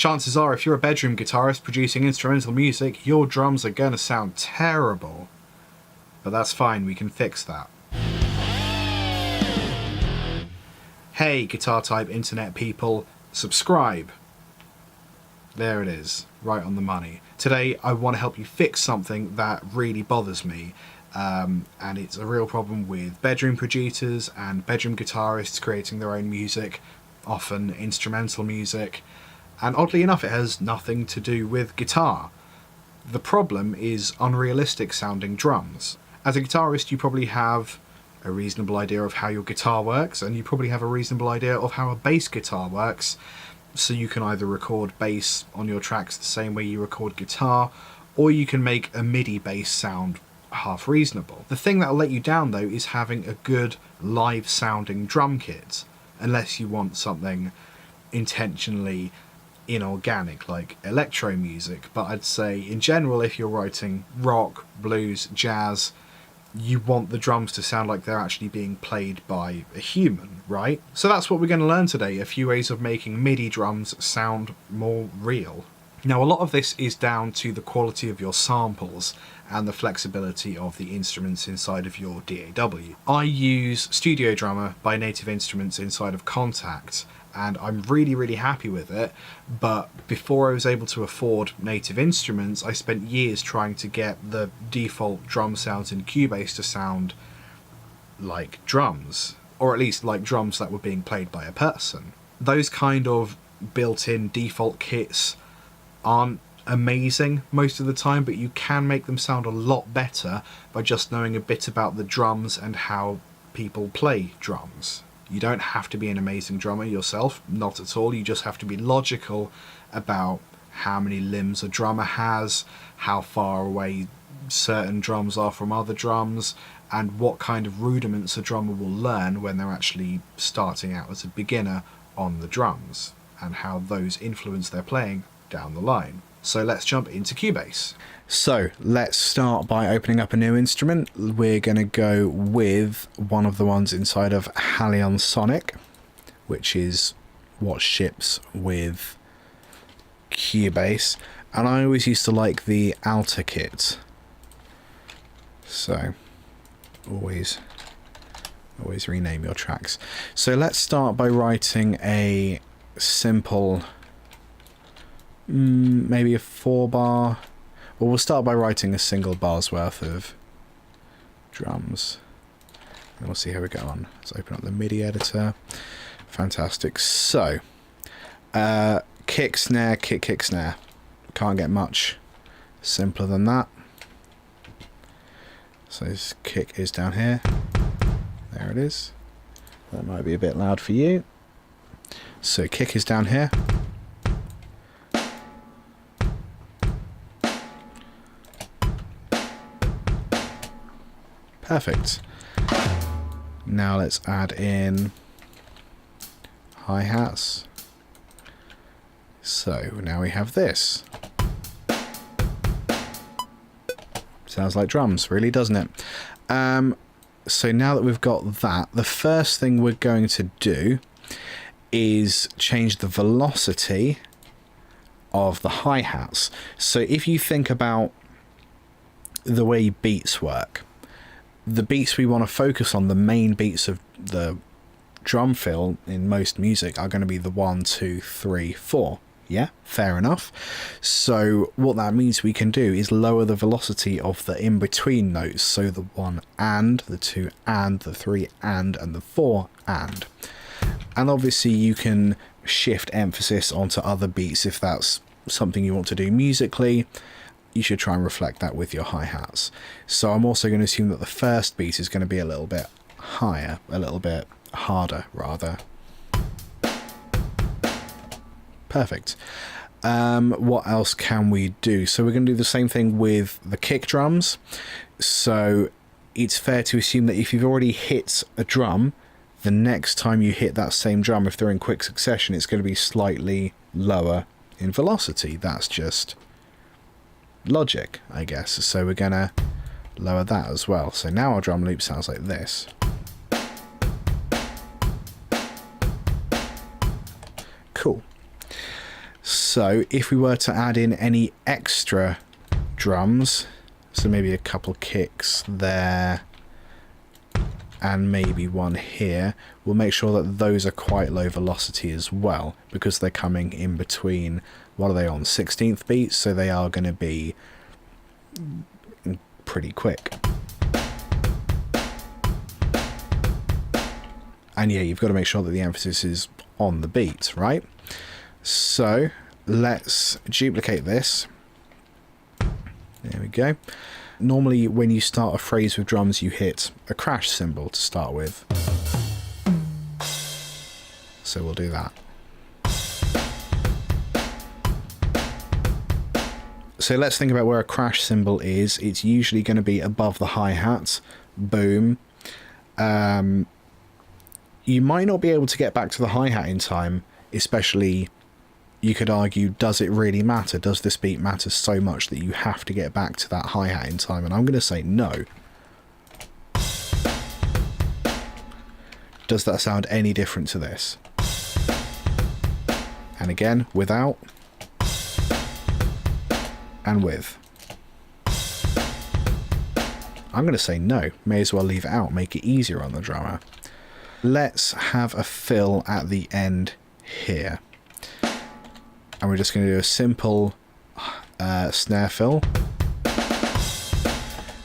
Chances are, if you're a bedroom guitarist producing instrumental music, your drums are gonna sound terrible. But that's fine, we can fix that. Hey, guitar type internet people, subscribe. There it is, right on the money. Today I want to help you fix something that really bothers me, and it's a real problem with bedroom producers and bedroom guitarists creating their own music, often instrumental music, and oddly enough it has nothing to do with guitar. The problem is unrealistic sounding drums. As a guitarist you probably have a reasonable idea of how your guitar works, and you probably have a reasonable idea of how a bass guitar works, so you can either record bass on your tracks the same way you record guitar, or you can make a MIDI bass sound half reasonable. The thing that'll let you down though is having a good live sounding drum kit, unless you want something intentionally inorganic like electro music. But I'd say in general, if you're writing rock, blues, jazz, you want the drums to sound like they're actually being played by a human, right? So that's what we're going to learn today, a few ways of making MIDI drums sound more real. Now, a lot of this is down to the quality of your samples and the flexibility of the instruments inside of your DAW. I use Studio Drummer by Native Instruments inside of Contact, and I'm really happy with it, but before I was able to afford Native Instruments, I spent years trying to get the default drum sounds in Cubase to sound like drums, or at least like drums that were being played by a person. Those kind of built-in default kits aren't amazing most of the time, but you can make them sound a lot better by just knowing a bit about the drums and how people play drums. You don't have to be an amazing drummer yourself, not at all. You just have to be logical about how many limbs a drummer has, how far away certain drums are from other drums, and what kind of rudiments a drummer will learn when they're actually starting out as a beginner on the drums, and how those influence their playing down the line. So let's jump into Cubase. So let's start by opening up a new instrument. We're going to go with one of the ones inside of Halion Sonic, which is what ships with Cubase. And I always used to like the Alta kit. So always rename your tracks. So let's start by writing a simple, maybe a 4-bar. Well, we'll start by writing a single bar's worth of drums, and we'll see how we go on. Let's open up the MIDI editor. Fantastic. So, kick, snare, kick, snare. Can't get much simpler than that. So this kick is down here. There it is. That might be a bit loud for you. So kick is down here. Perfect. Now let's add in hi-hats. So now we have this. Sounds like drums, really, doesn't it? So now that we've got that, the first thing we're going to do is change the velocity of the hi-hats. So if you think about the way beats work, the beats we want to focus on, the main beats of the drum fill in most music, are going to be the 1, 2, 3, 4. Yeah, fair enough. So what that means we can do is lower the velocity of the in-between notes. So the 1 and, the 2 and, the 3 and the 4 and. And obviously you can shift emphasis onto other beats if that's something you want to do musically. You should try and reflect that with your hi-hats. So I'm also going to assume that the first beat is going to be a little bit higher, a little bit harder rather. Perfect. What else can we do? So we're going to do the same thing with the kick drums. So it's fair to assume that if you've already hit a drum, the next time you hit that same drum, if they're in quick succession, it's going to be slightly lower in velocity. That's just logic, I guess. So we're going to lower that as well. So now our drum loop sounds like this. Cool. So if we were to add in any extra drums, so maybe a couple kicks there and maybe one here, we'll make sure that those are quite low velocity as well, because they're coming in between, what are they on, 16th beats, so they are going to be pretty quick. And yeah, you've got to make sure that the emphasis is on the beat, right? So let's duplicate this. There we go. Normally when you start a phrase with drums, you hit a crash cymbal to start with. So we'll do that. So let's think about where a crash cymbal is. It's usually going to be above the hi-hat. Boom. You might not be able to get back to the hi-hat in time, especially, you could argue, does it really matter? Does this beat matter so much that you have to get back to that hi-hat in time? And I'm going to say no. Does that sound any different to this? And again, without. And with. I'm going to say no. May as well leave it out, make it easier on the drummer. Let's have a fill at the end here. And we're just going to do a simple snare fill.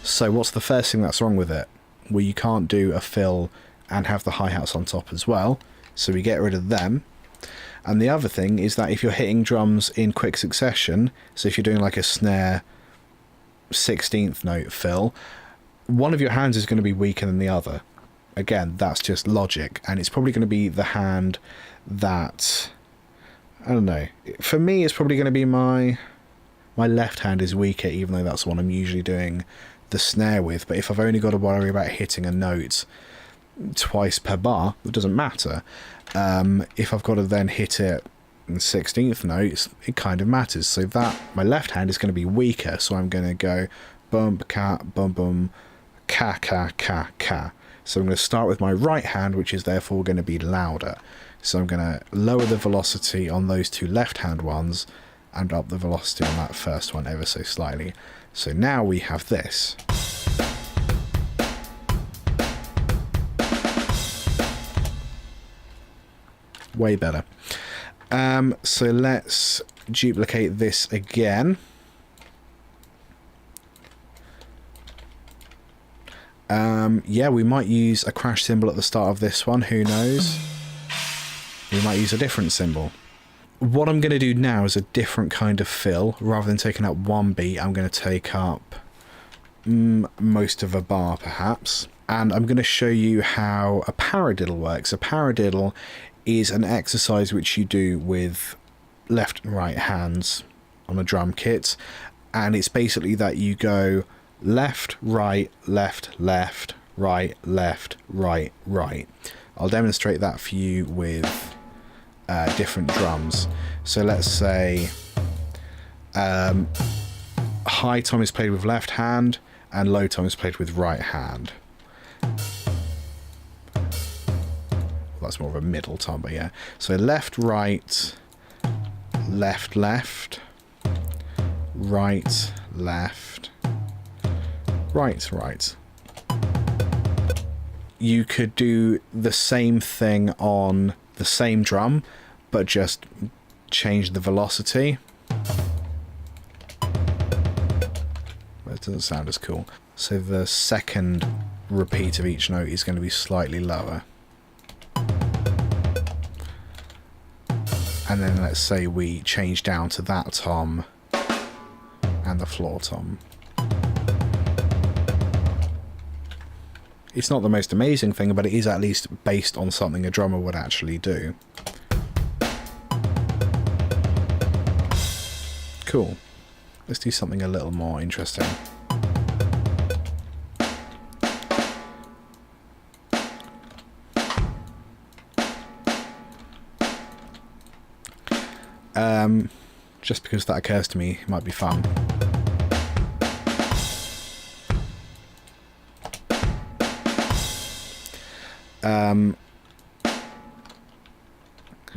So what's the first thing that's wrong with it? Well, you can't do a fill and have the hi-hats on top as well. So we get rid of them. And the other thing is that if you're hitting drums in quick succession, so if you're doing like a snare 16th note fill, one of your hands is going to be weaker than the other. Again, that's just logic, and it's probably going to be the hand that, I don't know, for me it's probably going to be my left hand is weaker, even though that's the one I'm usually doing the snare with. But if I've only got to worry about hitting a note twice per bar, it doesn't matter. If I've got to then hit it in 16th notes, it kind of matters. So that my left hand is going to be weaker, so I'm going to go bum ka bum bum ka ka ka ka. So I'm going to start with my right hand, which is therefore going to be louder. So I'm going to lower the velocity on those two left hand ones and up the velocity on that first one ever so slightly. So now we have this. Way better. So let's duplicate this again. Yeah, we might use a crash cymbal at the start of this one, who knows? We might use a different cymbal. What I'm going to do now is a different kind of fill. Rather than taking up one beat, I'm going to take up most of a bar, perhaps. And I'm going to show you how a paradiddle works. A paradiddle is an exercise which you do with left and right hands on a drum kit. And it's basically that you go left, right, left, left, right, left, right, right. I'll demonstrate that for you with different drums. So let's say high tom is played with left hand and low tom is played with right hand. That's more of a middle tom, but yeah. So left, right, left, left, right, left, right, right. You could do the same thing on the same drum, but just change the velocity. But it doesn't sound as cool. So the second repeat of each note is going to be slightly lower. And then let's say we change down to that tom and the floor tom. It's not the most amazing thing, but it is at least based on something a drummer would actually do. Cool. Let's do something a little more interesting. Just because that occurs to me, it might be fun.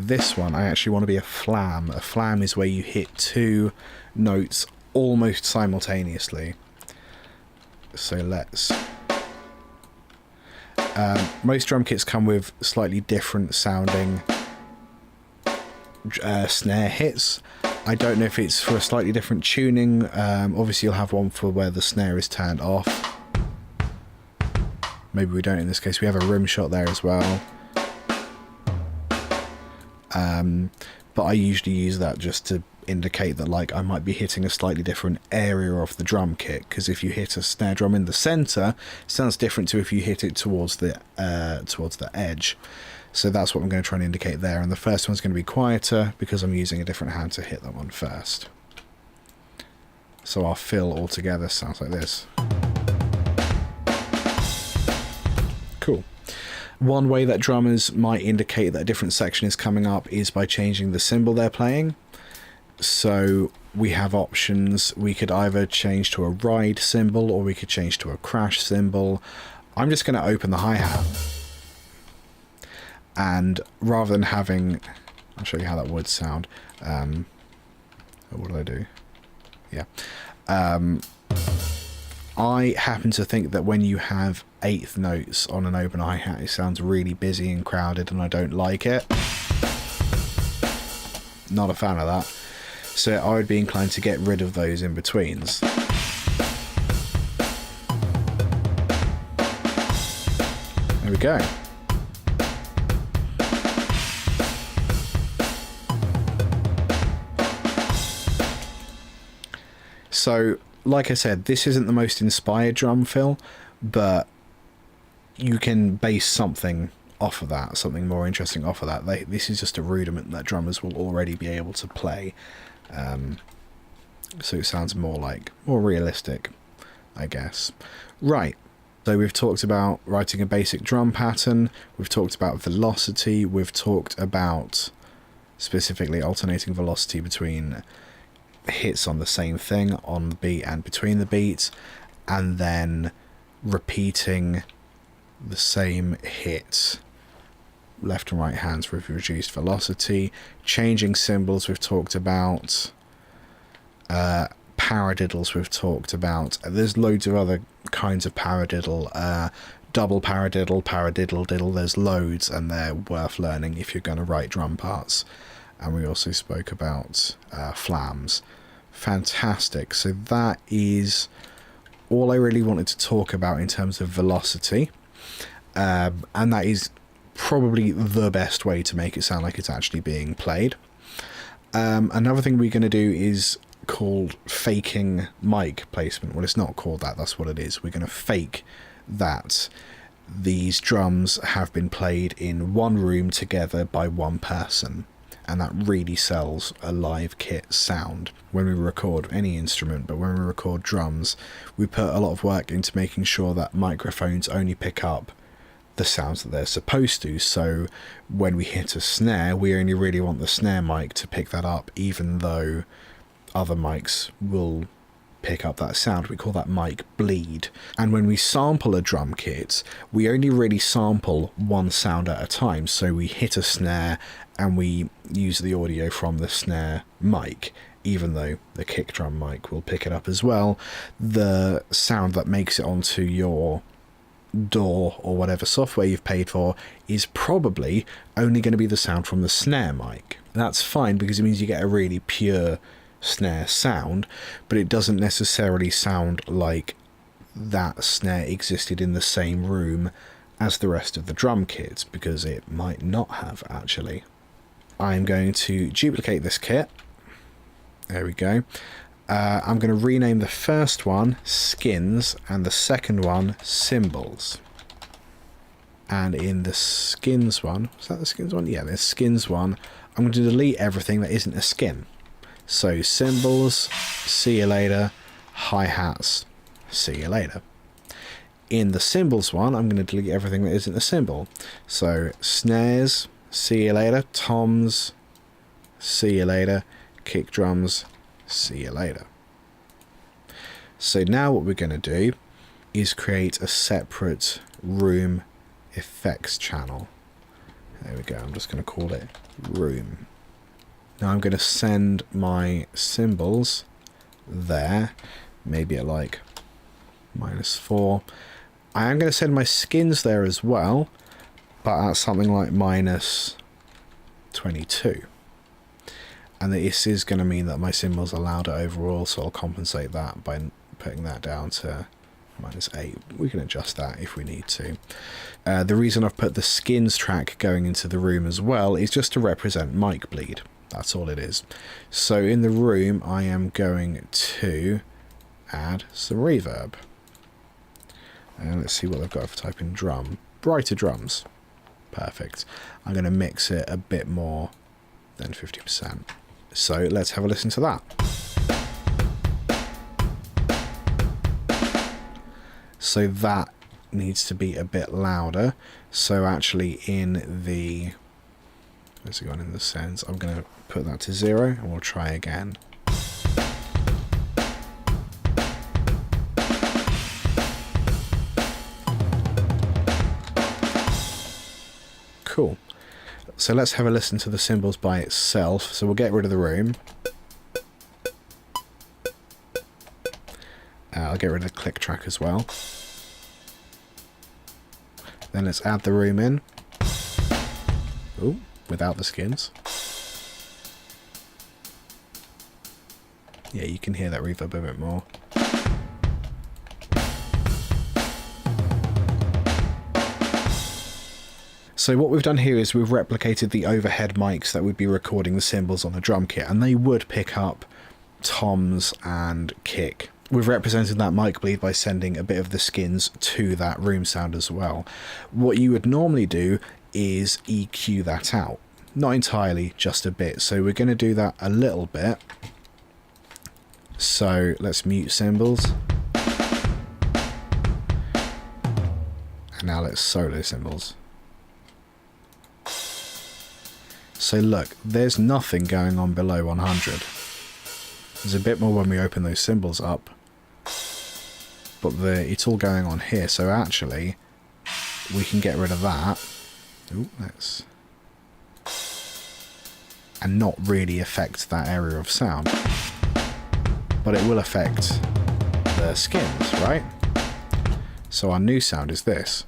This one, I actually want to be a flam. A flam is where you hit 2 notes almost simultaneously. So let's... most drum kits come with slightly different sounding snare hits. I don't know if it's for a slightly different tuning. Obviously you'll have one for where the snare is turned off. Maybe we don't in this case. We have a rim shot there as well. But I usually use that just to indicate that, like, I might be hitting a slightly different area of the drum kit, because if you hit a snare drum in the center, it sounds different to if you hit it towards the edge. So that's what I'm going to try and indicate there. And the first one's going to be quieter because I'm using a different hand to hit that one first. So our fill altogether sounds like this. Cool. One way that drummers might indicate that a different section is coming up is by changing the cymbal they're playing. So we have options. We could either change to a ride cymbal or we could change to a crash cymbal. I'm just going to open the hi-hat. And rather than having... I'll show you how that would sound. What did I do? Yeah. I happen to think that when you have 8th notes on an open hi-hat, it sounds really busy and crowded, and I don't like it. Not a fan of that. So I would be inclined to get rid of those in-betweens. There we go. So, like I said, this isn't the most inspired drum fill, but you can base something off of that, something more interesting off of that. This is just a rudiment that drummers will already be able to play. So it sounds more realistic, I guess. Right, so we've talked about writing a basic drum pattern, we've talked about velocity, we've talked about specifically alternating velocity between hits on the same thing, on the beat and between the beats, and then repeating the same hit left and right hands with reduced velocity. Changing cymbals we've talked about. Paradiddles we've talked about. There's loads of other kinds of paradiddle. Double paradiddle, paradiddle diddle, there's loads, and they're worth learning if you're going to write drum parts. And we also spoke about flams. Fantastic. So that is all I really wanted to talk about in terms of velocity. And that is probably the best way to make it sound like it's actually being played. Another thing we're going to do is called faking mic placement. Well, it's not called that, that's what it is. We're going to fake that these drums have been played in one room together by one person. And that really sells a live kit sound when we record any instrument, but when we record drums, we put a lot of work into making sure that microphones only pick up the sounds that they're supposed to. So when we hit a snare, we only really want the snare mic to pick that up, even though other mics will pick up that sound. We call that mic bleed. And when we sample a drum kit, we only really sample one sound at a time. So we hit a snare and we use the audio from the snare mic, even though the kick drum mic will pick it up as well. The sound that makes it onto your DAW or whatever software you've paid for is probably only going to be the sound from the snare mic. That's fine because it means you get a really pure snare sound, but it doesn't necessarily sound like that snare existed in the same room as the rest of the drum kit, because it might not have actually. I'm going to duplicate this kit. There we go. I'm going to rename the first one skins and the second one cymbals. And in the skins one, was that the skins one? Yeah, the skins one, I'm going to delete everything that isn't a skin. So cymbals, see you later. Hi-hats, see you later. In the cymbals one, I'm going to delete everything that isn't a cymbal. So snares, see you later. Toms, see you later. Kick drums, see you later. So now what we're going to do is create a separate room effects channel. There we go, I'm just going to call it room. Now I'm going to send my cymbals there, maybe at like -4. I am going to send my skins there as well, but at something like -22. And this is going to mean that my cymbals are louder overall, so I'll compensate that by putting that down to -8. We can adjust that if we need to. The reason I've put the skins track going into the room as well is just to represent mic bleed. That's all it is. So in the room I am going to add some reverb. And let's see what they've got if I type in drum. Brighter drums. Perfect. I'm going to mix it a bit more than 50%. So let's have a listen to that. So that needs to be a bit louder. So actually in the... where's it gone in the sends? I'm going to put that to 0 and we'll try again. Cool. So let's have a listen to the cymbals by itself. So we'll get rid of the room. I'll get rid of the click track as well. Then let's add the room in. Ooh, without the skins. Yeah, you can hear that reverb a bit more. So what we've done here is we've replicated the overhead mics that would be recording the cymbals on the drum kit, and they would pick up toms and kick. We've represented that mic bleed by sending a bit of the skins to that room sound as well. What you would normally do is EQ that out. Not entirely, just a bit. So we're going to do that a little bit. So let's mute cymbals. And now let's solo cymbals. So look, there's nothing going on below 100. There's a bit more when we open those cymbals up. But it's all going on here, so actually we can get rid of that. Ooh, let's... and not really affect that area of sound. But it will affect the skins, right? So our new sound is this.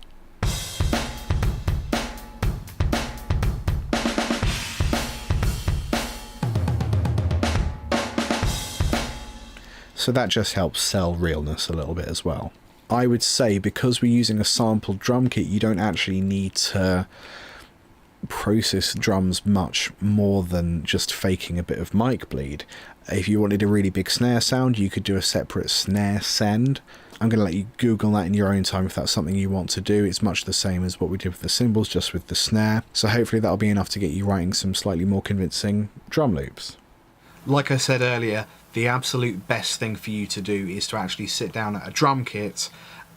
So that just helps sell realness a little bit as well. I would say because we're using a sampled drum kit, you don't actually need to process drums much more than just faking a bit of mic bleed. If you wanted a really big snare sound, you could do a separate snare send. I'm going to let you Google that in your own time if that's something you want to do. It's much the same as what we did with the cymbals, just with the snare. So hopefully that'll be enough to get you writing some slightly more convincing drum loops. Like I said earlier, the absolute best thing for you to do is to actually sit down at a drum kit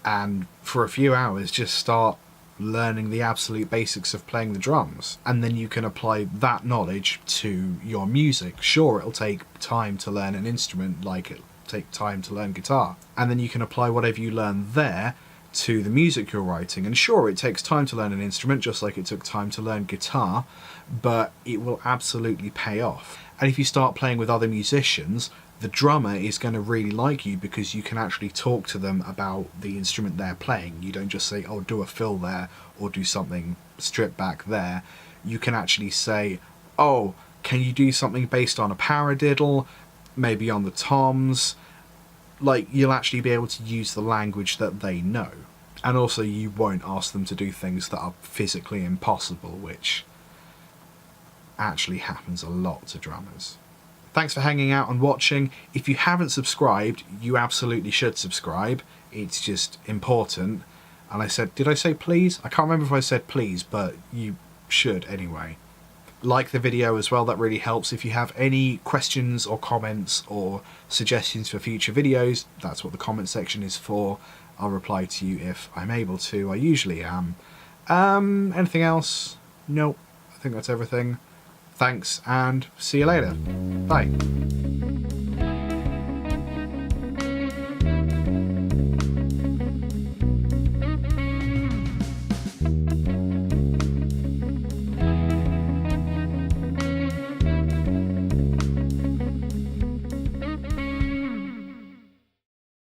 and for a few hours just start learning the absolute basics of playing the drums, and then you can apply that knowledge to your music. Sure, it'll take time to learn an instrument like it'll take time to learn guitar, and then you can apply whatever you learn there to the music you're writing. And sure, it takes time to learn an instrument just like it took time to learn guitar, but it will absolutely pay off. And if you start playing with other musicians, the drummer is going to really like you because you can actually talk to them about the instrument they're playing. You don't just say, oh, do a fill there or do something stripped back there. You can actually say, oh, can you do something based on a paradiddle, maybe on the toms? Like, you'll actually be able to use the language that they know. And also you won't ask them to do things that are physically impossible, which actually happens a lot to drummers. Thanks for hanging out and watching. If you haven't subscribed, you absolutely should subscribe. It's just important. And I said, did I say please? I can't remember if I said please, but you should anyway. Like the video as well, that really helps. If you have any questions or comments or suggestions for future videos, that's what the comment section is for. I'll reply to you if I'm able to. I usually am. Anything else? Nope. I think that's everything. Thanks, and see you later. Bye.